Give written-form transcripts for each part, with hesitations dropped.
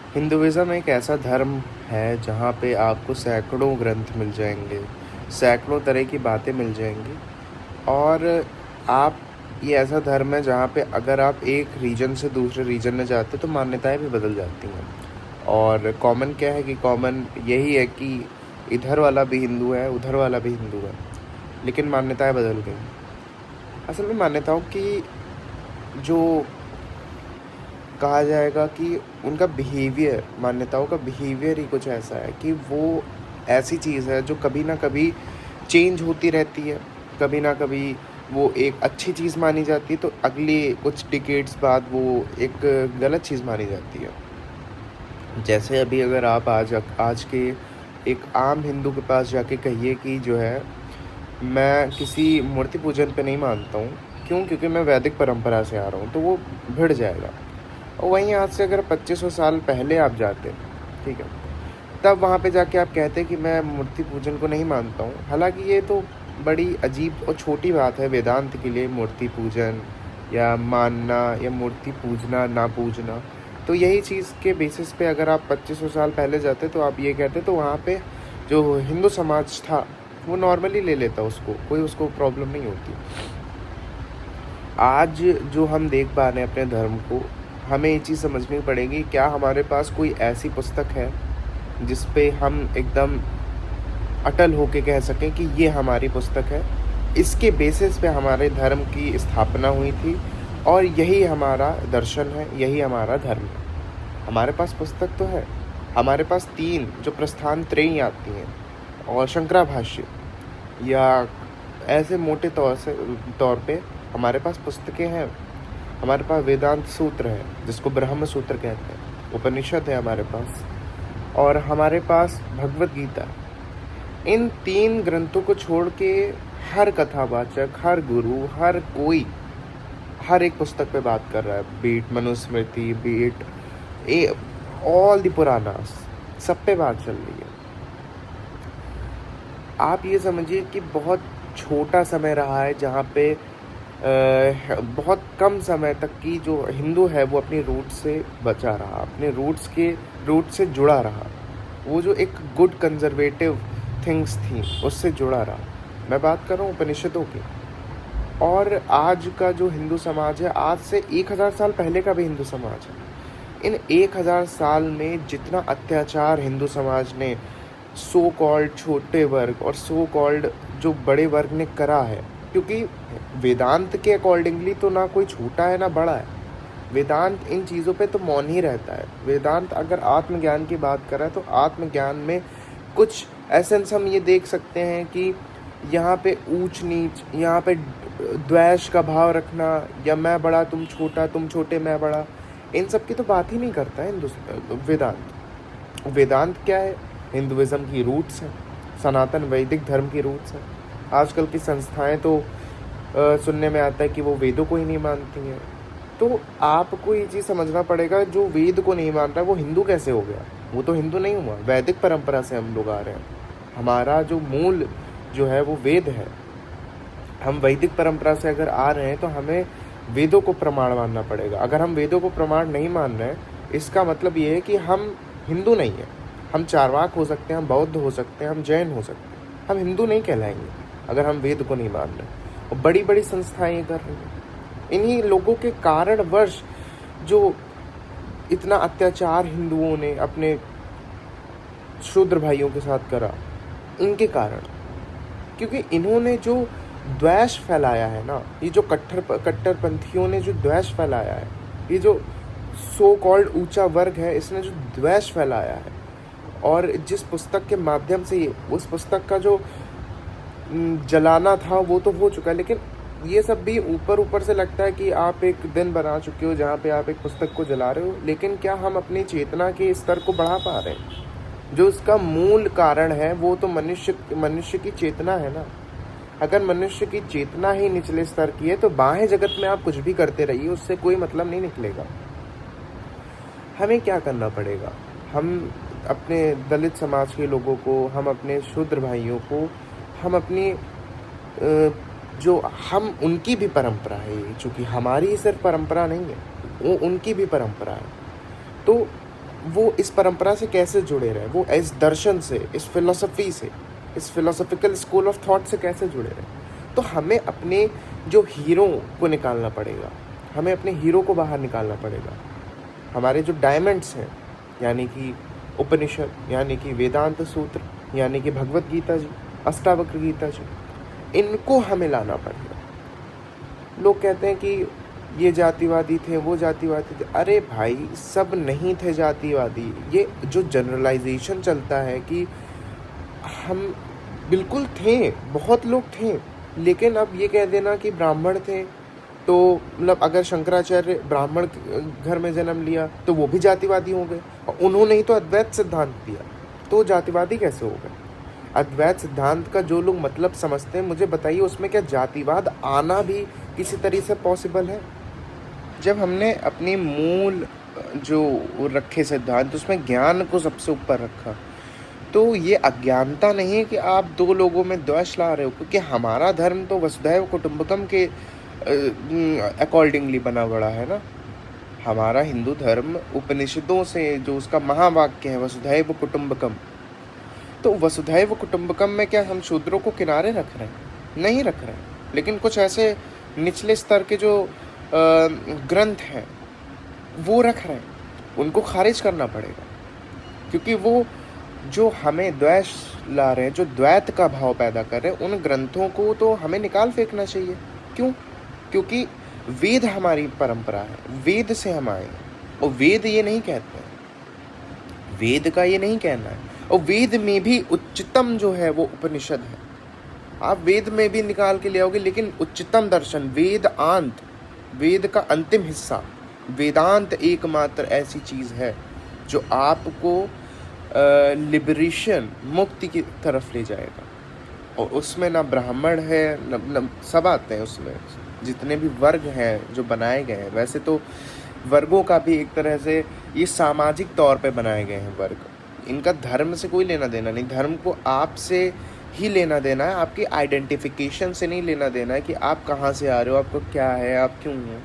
Hinduism एक ऐसा धर्म है जहाँ पे आपको सैकड़ों ग्रंथ मिल जाएंगे, सैकड़ों तरह की बातें मिल जाएंगी। और आप ये ऐसा धर्म है जहाँ पे अगर आप एक रीजन से दूसरे रीजन में जाते हो तो मान्यताएं भी बदल जाती हैं। और कॉमन क्या है कि कॉमन यही है कि इधर वाला भी हिंदू है, उधर वाला भी हिंदू है, लेकिन मान्यताएं बदल गई। असल में मान्यताओं की जो कहा जाएगा कि उनका बिहेवियर, मान्यताओं का बिहेवियर ही कुछ ऐसा है कि वो ऐसी चीज़ है जो कभी ना कभी चेंज होती रहती है। कभी ना कभी वो एक अच्छी चीज़ मानी जाती है तो अगली कुछ डिकेड्स बाद वो एक गलत चीज़ मानी जाती है। जैसे अभी अगर आप आज के एक आम हिंदू के पास जाके कहिए कि जो है, मैं किसी मूर्ति पूजन पे नहीं मानता हूँ, क्यों? क्योंकि मैं वैदिक परंपरा से आ रहा हूँ, तो वो भिड़ जाएगा। और वहीं आज से अगर 2500 साल पहले आप जाते, ठीक है, तब वहाँ पे जाके आप कहते कि मैं मूर्ति पूजन को नहीं मानता हूँ। हालांकि ये तो बड़ी अजीब और छोटी बात है वेदांत के लिए, मूर्ति पूजन या मानना या मूर्ति पूजना ना पूजना। तो यही चीज़ के बेसिस पे अगर आप 2500 साल पहले जाते तो आप ये कहते, तो वहाँ पे जो हिंदू समाज था वो नॉर्मली ले लेता उसको, कोई उसको प्रॉब्लम नहीं होती। आज जो हम देख पा रहे हैं अपने धर्म को, हमें ये चीज़ समझनी पड़ेगी, क्या हमारे पास कोई ऐसी पुस्तक है जिस पे हम एकदम अटल होके कह सकें कि ये हमारी पुस्तक है, इसके बेसिस पे हमारे धर्म की स्थापना हुई थी और यही हमारा दर्शन है, यही हमारा धर्म है। हमारे पास पुस्तक तो है, हमारे पास 3 जो प्रस्थान त्रयी आती हैं और शंकराभाष्य, या ऐसे मोटे तौर पे हमारे पास पुस्तकें हैं। हमारे पास वेदांत सूत्र है जिसको ब्रह्म सूत्र कहते हैं, उपनिषद है हमारे पास, और हमारे पास भगवत गीता है। इन 3 ग्रंथों को छोड़ के हर कथावाचक, हर गुरु, हर कोई हर एक पुस्तक पे बात कर रहा है। Beat Manusmriti, beat all the Puranas, सब पे बात चल रही है। आप ये समझिए कि बहुत छोटा समय रहा है जहाँ पे बहुत कम समय तक की जो हिंदू है वो अपनी रूट से बचा रहा, अपने रूट से जुड़ा रहा। वो जो एक गुड कंजर्वेटिव थिंग्स थी उससे जुड़ा रहा। मैं बात कर रहा हूँ उपनिषदों की। और आज का जो हिंदू समाज है, आज से 1000 साल पहले का भी हिंदू समाज है। इन 1000 साल में जितना अत्याचार हिंदू समाज ने सो कॉल्ड छोटे वर्ग और सो कॉल्ड जो बड़े वर्ग ने करा है, क्योंकि वेदांत के अकॉर्डिंगली तो ना कोई छोटा है ना बड़ा है। वेदांत इन चीज़ों पे तो मौन ही रहता है। वेदांत अगर आत्मज्ञान की बात कर रहा है तो आत्मज्ञान में कुछ एसेंस हम ये देख सकते हैं कि यहाँ पे ऊंच नीच, यहाँ पे द्वेष का भाव रखना, या मैं बड़ा तुम छोटा, तुम छोटे मैं बड़ा, इन सब की तो बात ही नहीं करता है वेदांत। वेदांत क्या है? हिंदुइज्म की रूट्स हैं, सनातन वैदिक धर्म की रूट्स हैं। आजकल की संस्थाएं तो सुनने में आता है कि वो वेदों को ही नहीं मानती हैं। तो आपको ये चीज़ समझना पड़ेगा, जो वेद को नहीं मान रहा वो हिंदू कैसे हो गया? वो तो हिंदू नहीं हुआ। वैदिक परंपरा से हम लोग आ रहे हैं, हमारा जो मूल जो है वो वेद है। हम वैदिक परंपरा से अगर आ रहे हैं तो हमें वेदों को प्रमाण मानना पड़ेगा। अगर हम वेदों को प्रमाण नहीं मान रहे हैं, इसका मतलब ये है कि हम हिंदू नहीं हैं। हम चारवाक हो सकते हैं, हम बौद्ध हो सकते हैं, हम जैन हो सकते हैं, हम हिंदू नहीं कहलाएंगे अगर हम वेद को नहीं मान रहे। और बड़ी बड़ी संस्थाएं ये कर रही हैं। इन्हीं लोगों के कारणवश जो इतना अत्याचार हिंदुओं ने अपने शूद्र भाइयों के साथ करा, इनके कारण, क्योंकि इन्होंने जो द्वेष फैलाया है ना, ये जो कट्टरपंथियों ने जो द्वेष फैलाया है, ये जो सो कॉल्ड ऊंचा वर्ग है, इसने जो द्वेष फैलाया है, और जिस पुस्तक के माध्यम से उस पुस्तक का जो जलाना था वो तो हो चुका है। लेकिन ये सब भी ऊपर से लगता है कि आप एक दिन बना चुके हो जहाँ पे आप एक पुस्तक को जला रहे हो, लेकिन क्या हम अपनी चेतना के स्तर को बढ़ा पा रहे हैं? जो इसका मूल कारण है वो तो मनुष्य की चेतना है ना। अगर मनुष्य की चेतना ही निचले स्तर की है तो बाह्य जगत में आप कुछ भी करते रहिए, उससे कोई मतलब नहीं निकलेगा। हमें क्या करना पड़ेगा? हम अपने दलित समाज के लोगों को, हम अपने शूद्र भाइयों को, हम अपनी जो हम उनकी भी परंपरा है ये, चूँकि हमारी सिर्फ परंपरा नहीं है, वो उनकी भी परंपरा है। तो वो इस परंपरा से कैसे जुड़े रहे, वो इस दर्शन से, इस फिलोसफी से, इस फिलोसफिकल स्कूल ऑफ थॉट से कैसे जुड़े रहे। तो हमें अपने जो हीरो को निकालना पड़ेगा, हमें अपने हीरो को बाहर निकालना पड़ेगा। हमारे जो डायमंड्स हैं, यानी कि उपनिषद, यानी कि वेदांत सूत्र, यानी कि भगवत गीता जी, अष्टावक्र गीता जी, इनको हमें लाना पड़ेगा। लोग कहते हैं कि ये जातिवादी थे, वो जातिवादी थे। अरे भाई, सब नहीं थे जातिवादी। ये जो जनरलाइजेशन चलता है कि हम बिल्कुल थे, बहुत लोग थे, लेकिन अब ये कह देना कि ब्राह्मण थे तो मतलब अगर शंकराचार्य ब्राह्मण घर में जन्म लिया तो वो भी जातिवादी हो गए, और उन्होंने ही तो अद्वैत सिद्धांत दिया, तो जातिवादी कैसे हो गए। अद्वैत सिद्धांत का जो लोग मतलब समझते हैं, मुझे बताइए उसमें क्या जातिवाद आना भी किसी तरीके से पॉसिबल है। जब हमने अपनी मूल जो रखे सिद्धांत, उसमें ज्ञान को सबसे ऊपर रखा, तो ये अज्ञानता नहीं है कि आप दो लोगों में द्वेष ला रहे हो, क्योंकि हमारा धर्म तो वसुधैव कुटुंबकम के अकॉर्डिंगली बना बड़ा है ना। हमारा हिंदू धर्म उपनिषदों से जो उसका महावाक्य है वसुधैव कुटुंबकम, तो वसुधैव कुटुंबकम में क्या हम शूद्रों को किनारे रख रहे हैं? नहीं रख रहे हैं, लेकिन कुछ ऐसे निचले स्तर के जो ग्रंथ हैं वो रख रहे हैं, उनको खारिज करना पड़ेगा, क्योंकि वो जो हमें द्वेष ला रहे हैं, जो द्वैत का भाव पैदा कर रहे हैं, उन ग्रंथों को तो हमें निकाल फेंकना चाहिए। क्यों? क्योंकि वेद हमारी परंपरा है, वेद से हम आए हैं, और वेद ये नहीं कहते हैं, वेद का ये नहीं कहना है, और वेद में भी उच्चतम जो है वो उपनिषद है। आप वेद में भी निकाल के ले आओगे, लेकिन उच्चतम दर्शन वेदांत, वेद का अंतिम हिस्सा वेदांत एकमात्र ऐसी चीज़ है जो आपको लिबरेशन, मुक्ति की तरफ ले जाएगा। और उसमें ना ब्राह्मण है, न सब आते हैं उसमें, जितने भी वर्ग हैं जो बनाए गए हैं। वैसे तो वर्गों का भी एक तरह से ये सामाजिक तौर पे बनाए गए हैं वर्ग, इनका धर्म से कोई लेना देना नहीं। धर्म को आपसे ही लेना देना है, आपकी आइडेंटिफिकेशन से नहीं लेना देना है कि आप कहाँ से आ रहे हो, आपको क्या है, आप क्यों हो।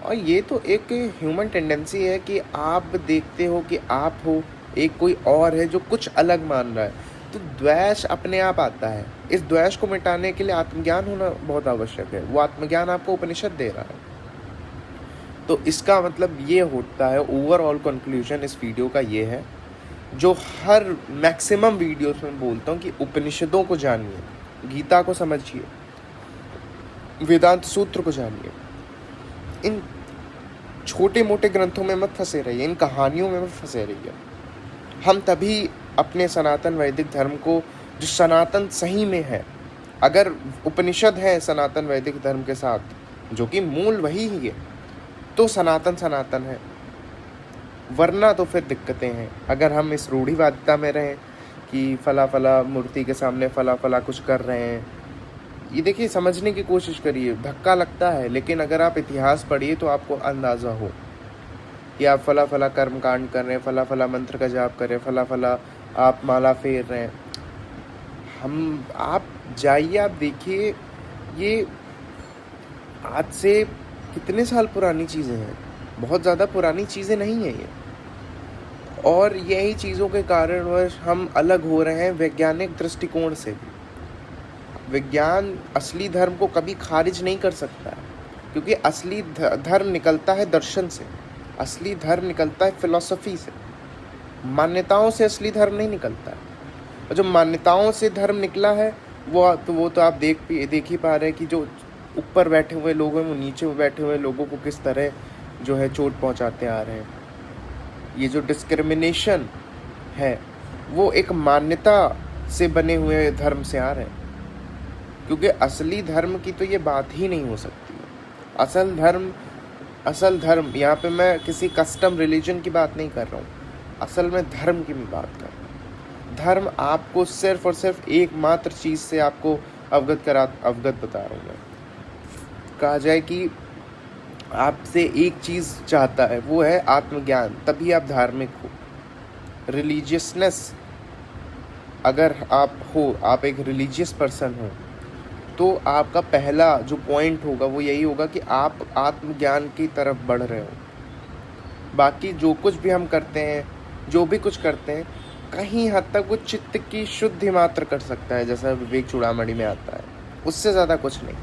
और ये तो एक ह्यूमन टेंडेंसी है कि आप देखते हो कि आप हो, एक कोई और है जो कुछ अलग मान रहा है, तो द्वेष अपने आप आता है। इस द्वेष को मिटाने के लिए आत्मज्ञान होना बहुत आवश्यक है। वो आत्मज्ञान आपको उपनिषद दे रहा है। तो इसका मतलब ये होता है, ओवरऑल कंक्लूजन इस वीडियो का ये है, जो हर मैक्सिमम वीडियोस में बोलता हूँ कि उपनिषदों को जानिए, गीता को समझिए, वेदांत सूत्र को जानिए, इन छोटे मोटे ग्रंथों में मत फंसे रहिए, इन कहानियों में मत फंसे रहिए। हम तभी अपने सनातन वैदिक धर्म को, जो सनातन सही में है, अगर उपनिषद है सनातन वैदिक धर्म के साथ, जो कि मूल वही ही है, तो सनातन सनातन है। वरना तो फिर दिक्कतें हैं। अगर हम इस रूढ़िवादिता में रहें कि फला फला मूर्ति के सामने फला फला कुछ कर रहे हैं, ये देखिए, समझने की कोशिश करिए, धक्का लगता है, लेकिन अगर आप इतिहास पढ़िए तो आपको अंदाज़ा हो कि आप फला फला कर्म कांड कर रहे हैं, फला फला मंत्र का जाप कर रहे हैं, फला फला आप माला फेर रहे हैं। आप जाइए, आप देखिए, ये आज से कितने साल पुरानी चीज़ें हैं, बहुत ज़्यादा पुरानी चीज़ें नहीं हैं ये। और यही चीज़ों के कारणवश हम अलग हो रहे हैं वैज्ञानिक दृष्टिकोण से भी। विज्ञान असली धर्म को कभी खारिज नहीं कर सकता है, क्योंकि असली धर्म निकलता है दर्शन से, असली धर्म निकलता है फिलॉसफी से। मान्यताओं से असली धर्म नहीं निकलता है। और जो मान्यताओं से धर्म निकला है वो तो आप देख ही पा रहे हैं कि जो ऊपर बैठे हुए लोग हैं वो नीचे बैठे हुए लोगों को किस तरह जो है चोट पहुंचाते आ रहे हैं। ये जो डिस्क्रिमिनेशन है वो एक मान्यता से बने हुए धर्म से आ रहे हैं, क्योंकि असली धर्म की तो ये बात ही नहीं हो सकती। असल धर्म यहाँ पे मैं किसी कस्टम रिलीजन की बात नहीं कर रहा हूँ, असल में धर्म की मैं बात कर रहा हूँ। धर्म आपको सिर्फ और सिर्फ एकमात्र चीज़ से आपको अवगत बता रहा हूँ मैं। कहा जाए कि आपसे एक चीज़ चाहता है, वो है आत्मज्ञान, तभी आप धार्मिक हो। रिलीजियसनेस अगर आप एक रिलीजियस पर्सन हो, तो आपका पहला जो पॉइंट होगा वो यही होगा कि आप आत्मज्ञान की तरफ बढ़ रहे हो। बाकी जो कुछ भी हम करते हैं, जो भी कुछ करते हैं कहीं हद तक वो चित्त की शुद्धि मात्र कर सकता है, जैसा विवेक चूड़ामणि में आता है, उससे ज़्यादा कुछ नहीं।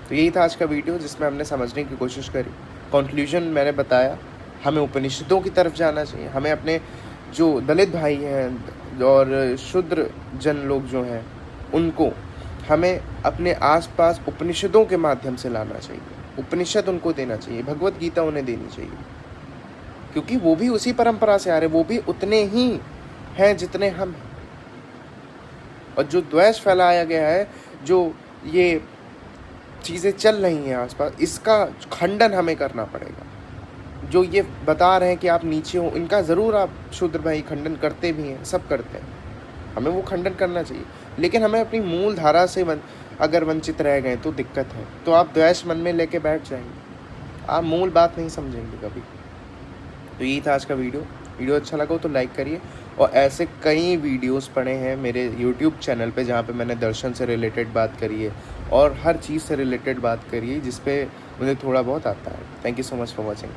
तो यही था आज का वीडियो जिसमें हमने समझने की कोशिश करी। कंक्लूजन मैंने बताया, हमें उपनिषदों की तरफ जाना चाहिए। हमें अपने जो दलित भाई हैं और शूद्र जन लोग जो हैं उनको हमें अपने आसपास उपनिषदों के माध्यम से लाना चाहिए। उपनिषद उनको देना चाहिए, भगवत गीता उन्हें देनी चाहिए, क्योंकि वो भी उसी परंपरा से आ रहे, वो भी उतने ही हैं जितने हम हैं। और जो द्वेष फैलाया गया है, जो ये चीज़ें चल रही हैं आसपास, इसका खंडन हमें करना पड़ेगा। जो ये बता रहे हैं कि आप नीचे हो, इनका ज़रूर आप शूद्र भाई खंडन करते भी हैं, सब करते हैं, हमें वो खंडन करना चाहिए। लेकिन हमें अपनी मूल धारा से अगर वंचित रह गए तो दिक्कत है। तो आप द्वेष मन में लेके बैठ जाएंगे, आप मूल बात नहीं समझेंगे कभी। तो यही था आज का वीडियो अच्छा लगा हो तो लाइक करिए। और ऐसे कई वीडियोस पड़े हैं मेरे यूट्यूब चैनल पे जहाँ पे मैंने दर्शन से रिलेटेड बात करी है और हर चीज़ से रिलेटेड बात करी है, जिस पे मुझे थोड़ा बहुत आता है। Thank you so much for watching.